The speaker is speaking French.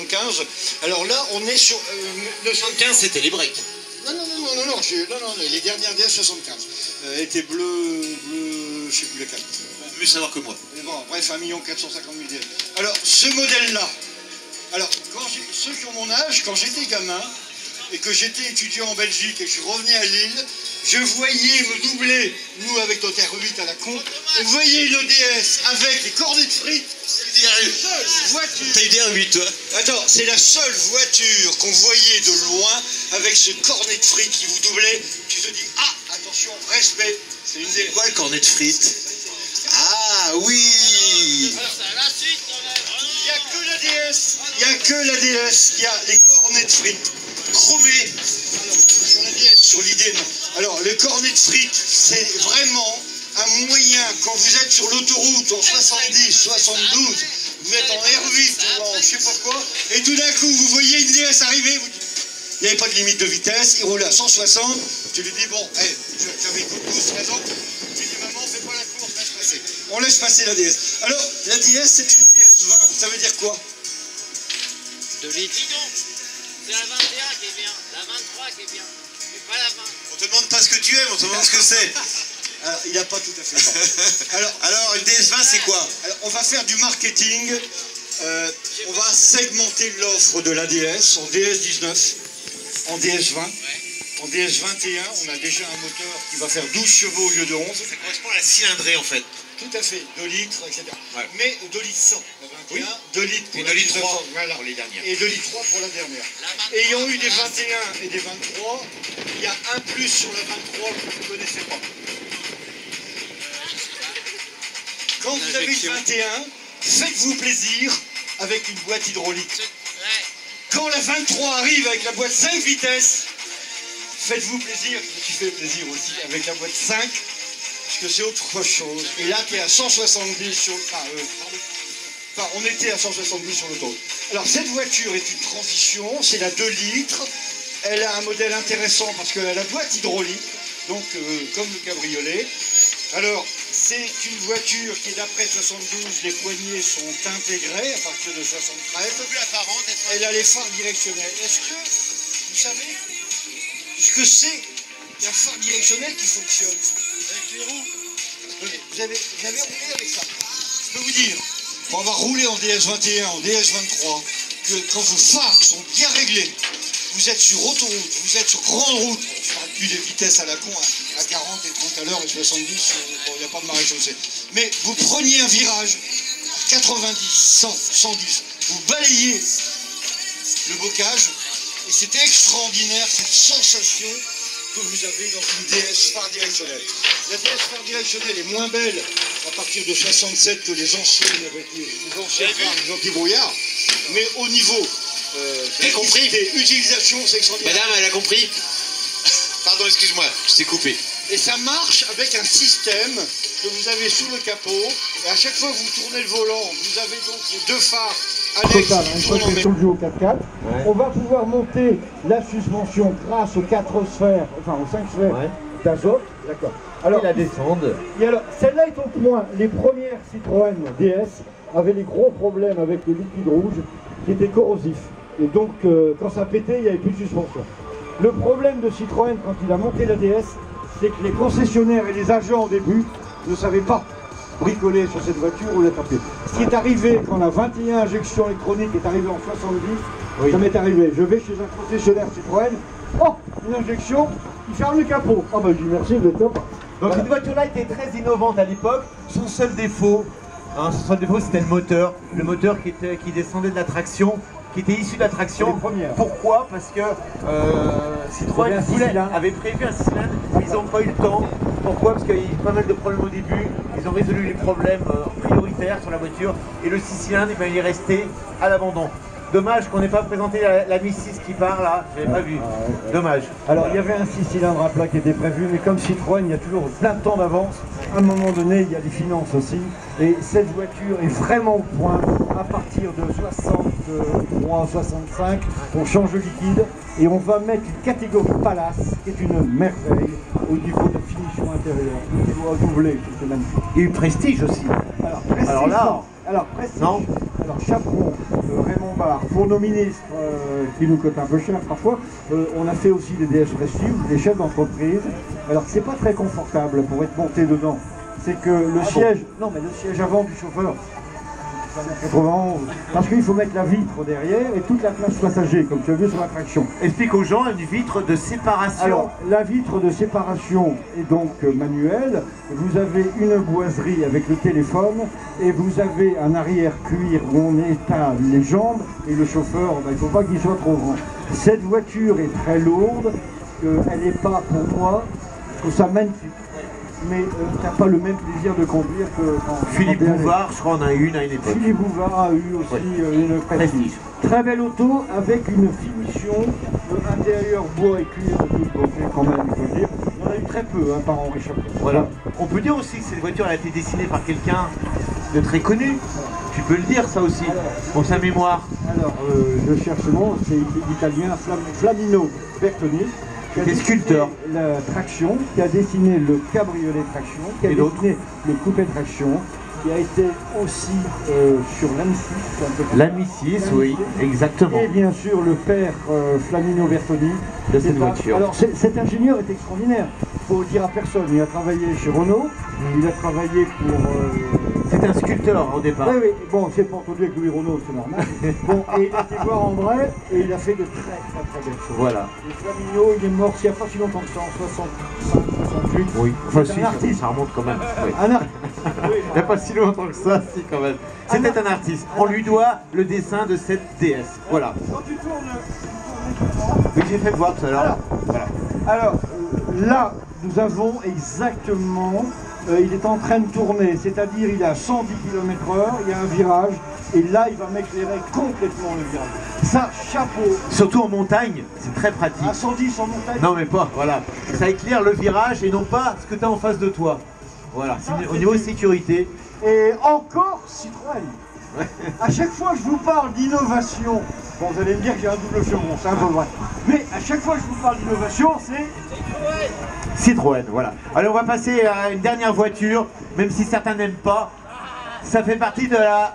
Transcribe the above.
75. Alors là, on est sur... Le 75, c'était les breaks. Non, les dernières DS 75. Elle était bleue, je sais plus laquelle. Mieux savoir que moi. Mais bon, bref, 1 450 000 DS. Alors, ce modèle-là, alors, ceux qui ont mon âge, quand j'étais gamin, et que j'étais étudiant en Belgique et que je revenais à Lille, je voyais me doubler, nous avec notre R8 à la con, on voyait une DS avec les cornets de frites. T'as eu des R8 toi? Attends, c'est la seule voiture qu'on voyait de loin avec ce cornet de frites qui vous doublait. Tu te dis, ah, attention, respect. C'est une DS. Quoi le cornet de frites? Ah oui. Alors, la suite, il n'y a que la DS. Il n'y a que la DS qui a les cornets de frites chromés. Alors, sur la DS, sur l'idée, non. Alors, le cornet de frites, c'est vraiment un moyen, quand vous êtes sur l'autoroute en 70, 72, vous êtes en R8 ou en je sais pas quoi, et tout d'un coup, vous voyez une DS arriver, vous dites, il n'y avait pas de limite de vitesse, il roulait à 160, tu lui dis, bon, hey, j'avais 12, 13 ans, tu dis, maman, fais pas la course, laisse passer. On laisse passer la DS. Alors, la DS, c'est une DS 20, ça veut dire quoi? 2 litres. C'est la 21 qui est bien, la 23 qui est bien, mais pas la 20. On te demande pas ce que tu aimes, on te demande ce que c'est. Alors, il n'a pas tout à fait tort. Alors, une DS20, c'est quoi? Alors, on va faire du marketing, on va segmenter l'offre de la DS en DS19, en DS20, en DS21, on a déjà un moteur qui va faire 12 chevaux au lieu de 11. Ça correspond à la cylindrée en fait. Tout à fait, 2 litres, etc. Ouais. Mais 2 litres 100, la 21, Oui. 2 litres pour Et la 2 litres 3 voilà. pour les dernières. Et 2 litres 3 pour la dernière. Ayant eu des 21 et des 23, il y a un plus sur la 23 que vous ne connaissez pas. Quand vous avez une 21, faites-vous plaisir avec une boîte hydraulique. Quand la 23 arrive avec la boîte 5 vitesses, faites-vous plaisir, qui fait plaisir aussi, avec la boîte 5, parce que c'est autre chose. Et là, tu es à 170 sur... on était à 170 sur l'autoroute. Alors, cette voiture est une transition, c'est la 2 litres. Elle a un modèle intéressant parce qu'elle a la boîte hydraulique, donc comme le cabriolet. Alors, c'est une voiture qui, d'après 72, les poignées sont intégrées à partir de 73. Elle a les phares directionnels. Est-ce que vous savez ce que c'est qu'un phare directionnel qui fonctionne avec les roues? Vous avez roulé avec ça. Je peux vous dire, quand on va rouler en DS21, en DS23, que quand vos phares sont bien réglés, vous êtes sur autoroute, vous êtes sur grande route, je ne parle plus des vitesses à la con, à 40 et 30 à l'heure et 70, bon, il n'y a pas de maréchaussée. Mais vous preniez un virage à 90, 100, 110, vous balayez le bocage, et c'est extraordinaire cette sensation que vous avez dans une DS phare directionnelle. La DS phare directionnelle est moins belle à partir de 67 que les anciennes avec les anciennes phares, les anti-brouillards, mais au niveau J'ai compris. utilisation, c'est extraordinaire. Madame, elle a compris. Pardon, excuse-moi, je t'ai coupé. Et ça marche avec un système que vous avez sous le capot, et à chaque fois que vous tournez le volant, vous avez donc les 2 phares annexes. Total, une fois que c'est sur le jeu au 4x4, on va pouvoir monter la suspension grâce aux 4 sphères, enfin aux 5 sphères d'azote. D'accord. Alors, la descende. Et alors, celle-là est au point. Les premières Citroën DS avaient les gros problèmes avec le liquide rouge qui était corrosif. Et donc, quand ça pétait, il n'y avait plus de suspension. Le problème de Citroën, quand il a monté la DS, c'est que les concessionnaires et les agents au début ne savaient pas bricoler sur cette voiture ou la taper. Ce qui est arrivé quand la 21 injection électronique est arrivée en 70, ça m'est arrivé. Je vais chez un concessionnaire Citroën, oh, une injection, il ferme le capot. Ah bah je dis merci, vous êtes top. Donc cette voiture-là était très innovante à l'époque. Son seul défaut, c'était le moteur qui descendait de la traction, qui était issu de la traction. Pourquoi? Parce que Citroën avait prévu un 6 cylindres, ils n'ont pas eu le temps. Pourquoi? Parce qu'il y a eu pas mal de problèmes au début, ils ont résolu les problèmes prioritaires sur la voiture, et le 6 cylindres, il est resté à l'abandon. Dommage qu'on n'ait pas présenté la Mi 6 qui part là, je n'avais pas vu. Dommage. Alors il y avait un 6 cylindres à plat qui était prévu, mais comme Citroën, il y a toujours plein de temps d'avance. À un moment donné, il y a des finances aussi. Et cette voiture est vraiment au point. À partir de 63, 65, on change le liquide et on va mettre une catégorie Palace, qui est une merveille au niveau de finition intérieure. Il doit doubler, c'est magnifique. Et eu Prestige aussi. Alors, Prestige, alors là, alors Prestige. Non. Alors chaperon, Raymond Barre, pour nos ministres qui nous coûtent un peu cher parfois, on a fait aussi des DS Rescue, des chefs d'entreprise. Alors c'est pas très confortable pour être monté dedans. C'est que le siège, non mais le siège avant du chauffeur, 91, parce qu'il faut mettre la vitre derrière et toute la place passager, comme tu as vu sur l'attraction. Explique aux gens une vitre de séparation. Alors, la vitre de séparation est donc manuelle. Vous avez une boiserie avec le téléphone et vous avez un arrière-cuir où on éteint les jambes et le chauffeur, il ne faut pas qu'il soit trop grand. Cette voiture est très lourde, elle n'est pas pour moi, que ça mène. Mais tu n'as pas le même plaisir de conduire que quand Philippe Bouvard, je crois qu'on a eu une à une époque. Philippe Bouvard a eu aussi une prestige. Très belle auto avec une finition intérieur bois et cuir de toute beauté quand même, il faut dire. On en a eu très peu par Henri Chaperon. Voilà. On peut dire aussi que cette voiture elle a été dessinée par quelqu'un de très connu. Tu peux le dire ça aussi, pour sa mémoire. Alors, je cherche le nom, c'est l'italien Flamino Bertoni. Qui a sculpteur. La traction, qui a dessiné le cabriolet traction, qui a dessiné le coupé traction, qui a été aussi sur l'Ami6. L'Ami6, oui, exactement. Et bien sûr le père Flamino Bertoni de cette voiture. Alors cet ingénieur est extraordinaire, il faut le dire à personne, il a travaillé chez Renault, il a travaillé pour... C'est un sculpteur au départ. Oui, oui, bon, c'est pour entendu avec Louis Renault, c'est normal. Bon, et il a été voir en vrai, et il a fait de très belles choses. Voilà. Et Flamino, il est mort il n'y a pas si longtemps que ça, en 65, 68. Oui, enfin si, un artiste. Ça remonte quand même. Oui. Un artiste. Il n'y a pas si longtemps que ça, si quand même. C'était un artiste. On lui doit le dessin de cette déesse. Voilà. Quand tu tournes... Oui, j'ai fait voir tout à l'heure. Voilà. Alors, là, nous avons exactement... il est en train de tourner, c'est-à-dire il est à 110 km/h, il y a un virage, et là il va m'éclairer complètement le virage. Ça, chapeau. Surtout en montagne, c'est très pratique. À 110 en montagne. Non mais pas, voilà. Ça éclaire le virage et non pas ce que tu as en face de toi. Voilà, au niveau sécurité. Et encore Citroën. À chaque fois que je vous parle d'innovation, bon vous allez me dire que j'ai un double chevron, c'est un peu vrai. Mais à chaque fois que je vous parle d'innovation, c'est... Citroën, voilà. Alors on va passer à une dernière voiture, même si certains n'aiment pas. Ça fait partie de la